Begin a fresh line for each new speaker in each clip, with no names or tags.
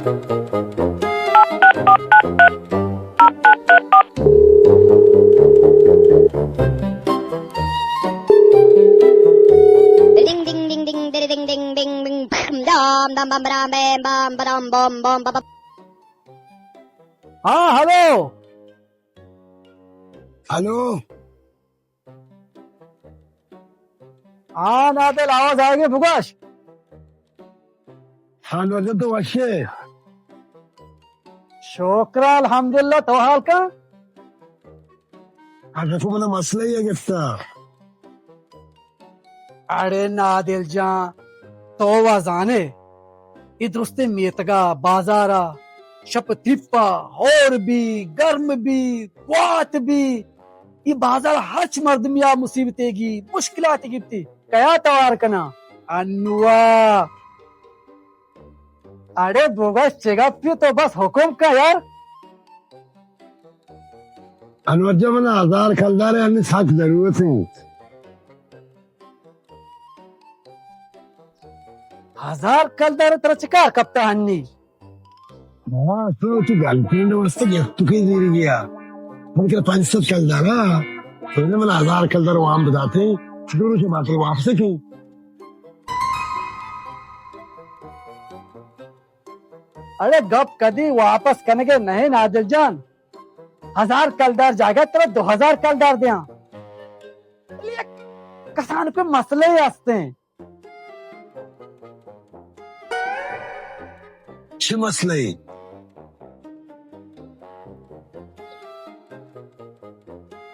Ding ding ding ding ding ding ding ding ding dam dam bam bam bam bam bam bam bam bam.
हाँ hello.
Hello.
हाँ नादिल आवाज आएगी फुगाश।
हाल वजह तो वशे
शोकरा अल्हम्दुलिल्लाह तो हाल का
अगर को मना मसला ही है किस्सा
अरे नादिल जान तो वजाने इधरुस्ते मेतगा बाजारा शपतिप्पा और भी गर्म भी वात भी ये बाजार हच मर्दमिया मुसीबतेगी मुश्किलात गिरती कया तवार कना अनुआ अरे बोगस जगह पे तो बस हुक्म का यार
अनवरजा मना हजार खलदार अन्य सख्त जरूरत है
1000 कलदार तरह चिका कप्ता हन्नी
हाँ तो तू गर्लफ्रेंड वस्ते गिफ्ट की दे गया मगर 500 खलदारा तो ने मना हजार खलदार वहां बताते दोनों से बातें वापस की
अरे गप कदी वापस करने के नहीं नादिल जान 1000 कलदार जाएगा तेरा 2000 कलदार दिया किसान पे मसले ही हंसते हैं
अच्छे मसले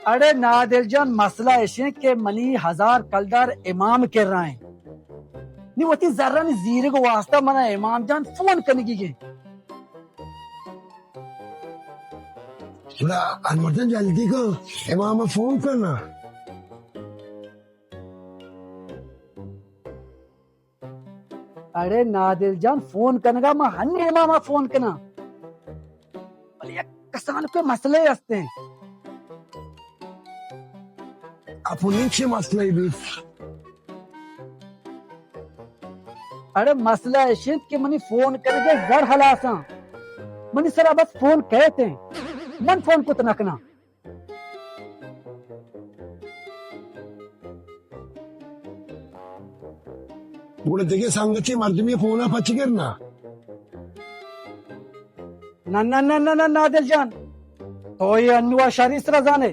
अरे नादिल जान मसला ऐसे के मनी 1000 कलदार इमाम कर रहे हैं नहीं होती जरा नहीं जीरे को वास्ता मना इमाम जान फोन करने की
थोड़ा अनवरजा जल्दी को इमाम फोन करना
अरे नादिल जान फोन करने का मैं हन्नी इमाम फोन करना किसान पे मसले ही हंसते हैं
अपनी अच्छे मसले भी
अरे मसला ऐसे कि मनी फोन करके जर हलासा मनी सरा बस फोन कहते हैं मन फोन को तनकना
पूरे देखे संगति मर्द में फोन पच करना
ना ना ना ना ना नादिल जान तो ये अन्नुआ शरीस रजाने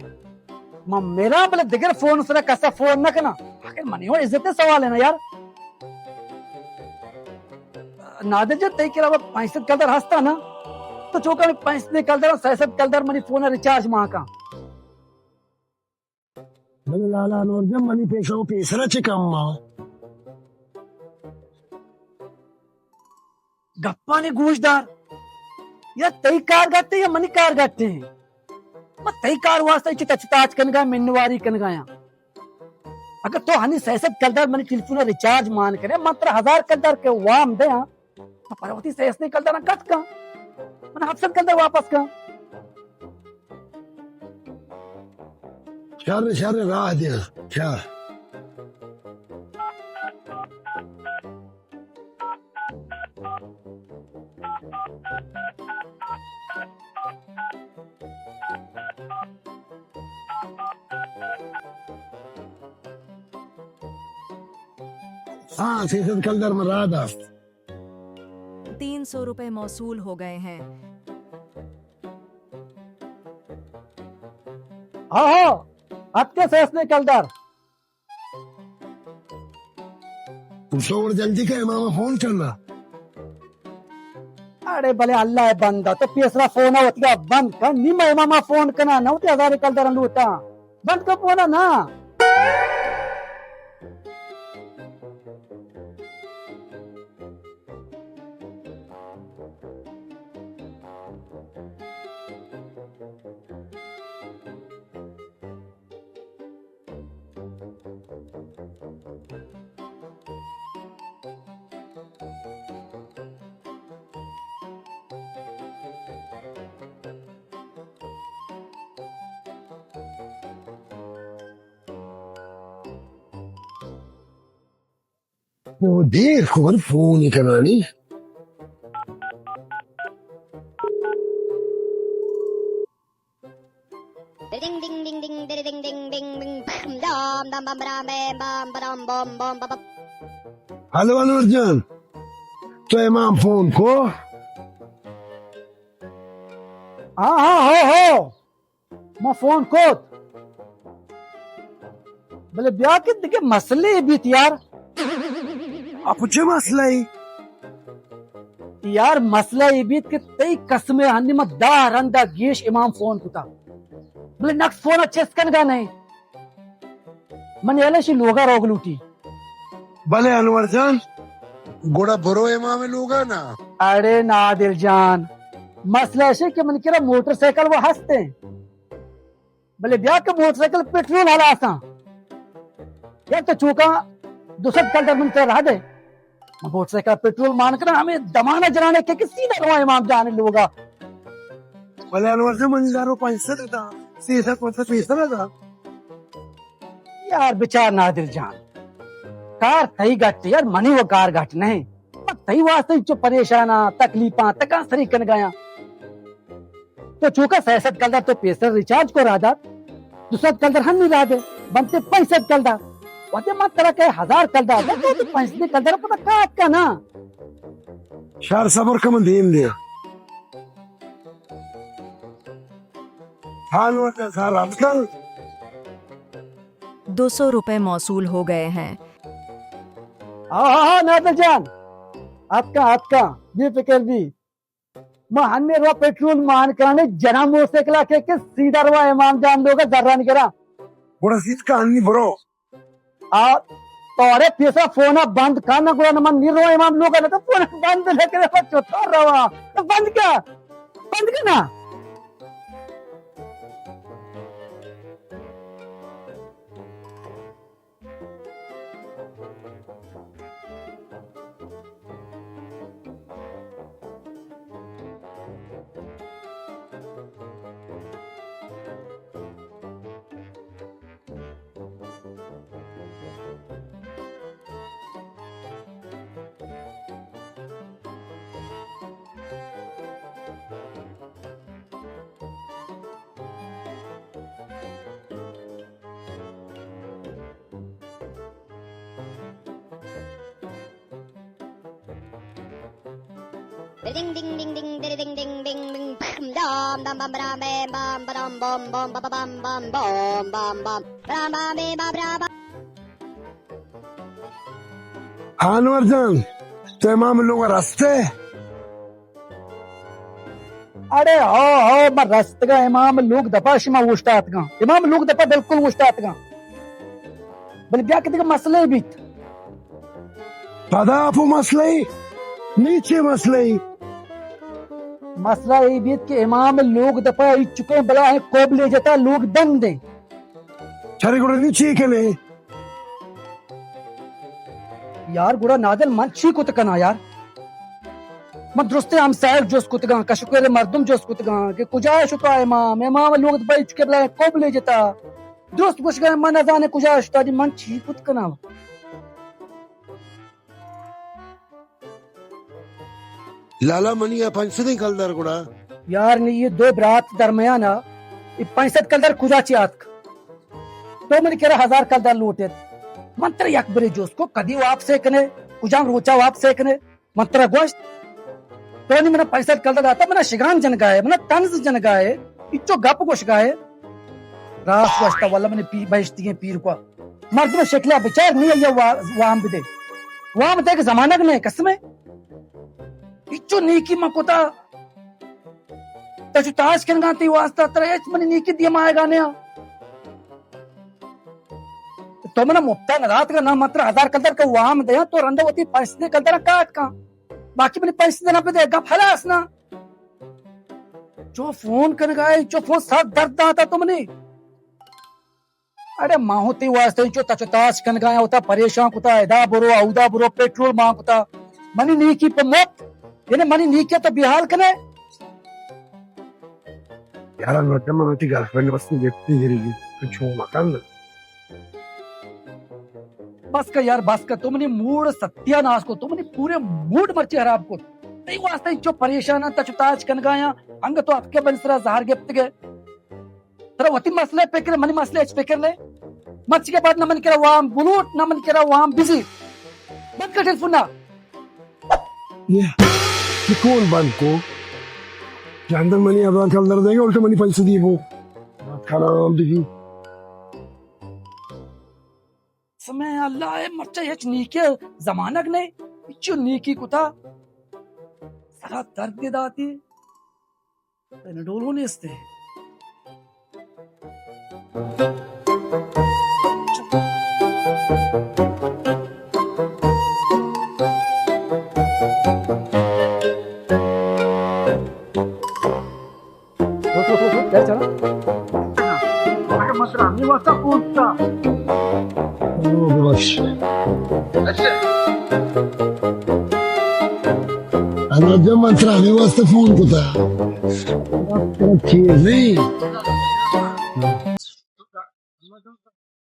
मेरा बोले दिगर फोन सरा कैसा फोन न करना आखिर मनी हो इज्जत सवाल है ना यार नादिल जान तय के अलावा 65 कलदर हंसता ना तो चौका में 65 कलदर 67 कलदर मनी फोन रिचार्ज मां का
मैंने लाला नोर्जम मनी पैसा पैसा चिकम
गप्पा ने गूंजदार या तई कार गाते या मनी कार गाते हैं मैं तई कार वास्ते चिताच कन गा मिन्नवारी कन गाया अगर तो हनी 67 कलदार मनी टेलीफोन रिचार्ज मान करे मात्र 1000 कलदार के वाम दे तो परवती 67 कलदार कट का मन हफ्सत कलदार वापस का
शर राह दे क्या हाँ 66 कलदार मरादा
300 रुपए मौसूल हो गए हैं।
हाँ आपके 67 कलदार
और जल्दी का इमाम फोन करना
अरे भले अल्लाह है बंदा तो तीसरा फोन होती बंद कर निम इमामा फोन करना ना 1000 कलदार लूटा बंद कर फोन ना
वो देर को फोन ही करना नहीं
dam dam bam bam bam bam bam bam bam.
Hello अनुर्जन तो इमाम फोन को
हाँ हो मैं फोन को बोले ब्याह के दिखे मसले भी थी यार
आप पूछे मसला ही
यार मसला ये भी कि तई कसमे हन्नी में दा रंदा गेश इमाम फोन कुता बोले नक्स फोन अच्छे स्कन का नहीं मन याले शी लोगा रोग लूटी
भले अनुर्जन गोड़ा बुरो इमाम लोगा ना
अरे नादिर जान मसला ऐसे कि मन करा मोटरसाइकिल वो हंसते हैं बोले ब्याह के मोटरसाइकिल पेट्रोल हला आसा यार तो चूका दूसरा कल दर मन कर रहा दे मोटरसाइकिल पेट्रोल मान कर हमें दमाना जलाने के सीधा रवा इमाम जाने लोगा
भले अनुर्जन मंजारो 65 था सीधा 65 था
यार बेचार नादिर जान कार थई घट यार मनी वो कार घट नहीं थई वास्ते जो परेशाना तकलीफा तका सरी कन गया तो चूका 66 कलर तो पैसा रिचार्ज को राधा दूसरा कलर हम नहीं राधे बनते 65 कलर वते मत तरह के 1000 कलर तो 65 कलर पता काट का ना
शार सबर का मंदीन दे हाँ अनुर्जन सार आजकल
200 रुपए मौसूल हो गए हैं।
हाँ नादिर जान आपका बेफिक्र भी हन्ने रो पेट्रोल मान कराने जना मोटरसाइकिल के सीधा रवा इमाम जान लोग जर्रा नहीं करा
गोड़ा सीट का अन्नी बुरो
आ तोरे पैसा फोन बंद करना गुड़ा न मन निरो इमाम लोग ना तो फोन बंद लेकर चौथा रवा तो बंद कर ना
Ding ding ding ding ding ding ding ding ding dam dam bam bam bam bam bam bam bam bam bam bam bam bam bam bam bam bam.
हाँ अनुर्जन तो इमाम लोग रास्ते
अरे हो मैं रास्ते का इमाम लोग दफा शिमा उस्ताद का इमाम लोग दफा बिल्कुल उस्ताद का बल ब्याह के मसले भी
दादा आपो मसला ही नीचे मसला ही
मसला ये भी कि इमाम लोग दफा चुके बला है कोबले जता लोग दम दे
छरे गोड़ा नीचे के ले
यार गुड़ा नादल मन छी कुत कना यार मन दुरुस्ते हम साहब जोस कुतगा कशुकेरे मर्दम जोस कुतगा के कुजा शुता इमाम लोग दफा चुके बला है कोबले जता दोस्त कुछ गए मन जाने कुजा शुता जी मन छी कुत कना
लाला मनिया पंचदी कलदर गुड़ा
यार नहीं ये दो बरात दरमियान ये 65 कलर कुजा चियात तो मैंने कह रहा 1000 कलर लूटे मंत्र यकबरे जोस को कदी वाप से कने कुजाम रोचा वाप से कने मंत्र गोश्त तो नहीं मैंने 65 कलर आता मैंने शिगान जन गाए मैंने तंज जन गाए इच्चो गप गोश गाए रास गोश्ता वाला मैंने पी बहिश्ती है पीर को मर्द में शक्ला बेचार नहीं है ये वाम भी दे वाम दे के जमाना ने कसम इच्चो नीकी मकोता तजु ताज कन गाती वास्ता तरह मनी नीकी दिया माएगा ने तो मना मुफ्ता रात का ना मात्र 1000 कलर का वाम दे तो रंडवती पैसे कलर काट का बाकी मैंने पैसे देना पे देगा फलास ना जो फोन कर गए जो फोन साथ दर्द आता तो मने अरे माहोती वास्ते जो तचताज कन गया होता परेशान होता एदा बुरो औदा बुरो पेट्रोल मांग होता मनी नीकी पे मत यानी मनी नीकी तो बिहार कने
यार नोट में मेरी गर्लफ्रेंड बस देखती गिरेगी तो छो मकान
बस का यार बस का तुमने मूड सत्यानाश को तुमने पूरे मूड मर्ची खराब को नहीं वास्ते जो परेशान है तचताज कन गया अंग तो आपके बंसरा जहर गिफ्ट गए तेरा वती मसले पे करे मनी मसले पे कर ले मच्छी के बाद नमन करा वाम बुलूट नमन करा वाम बिजी बंद कर टेलीफोन ना
ये कौन बंद को jangan mani abang kalau dengar ulte mani paling sedih bu kalau bikin
समय अल्लाह है मच्चा ये नीके जमानक ने इच्छु नीकी कुता सारा दर्द दे दाती तेने डोलो ने इसते क्या चला मैं मसला नहीं वास्ता पूछता
oh bebas ada zaman terakhir was telefon kita kira ni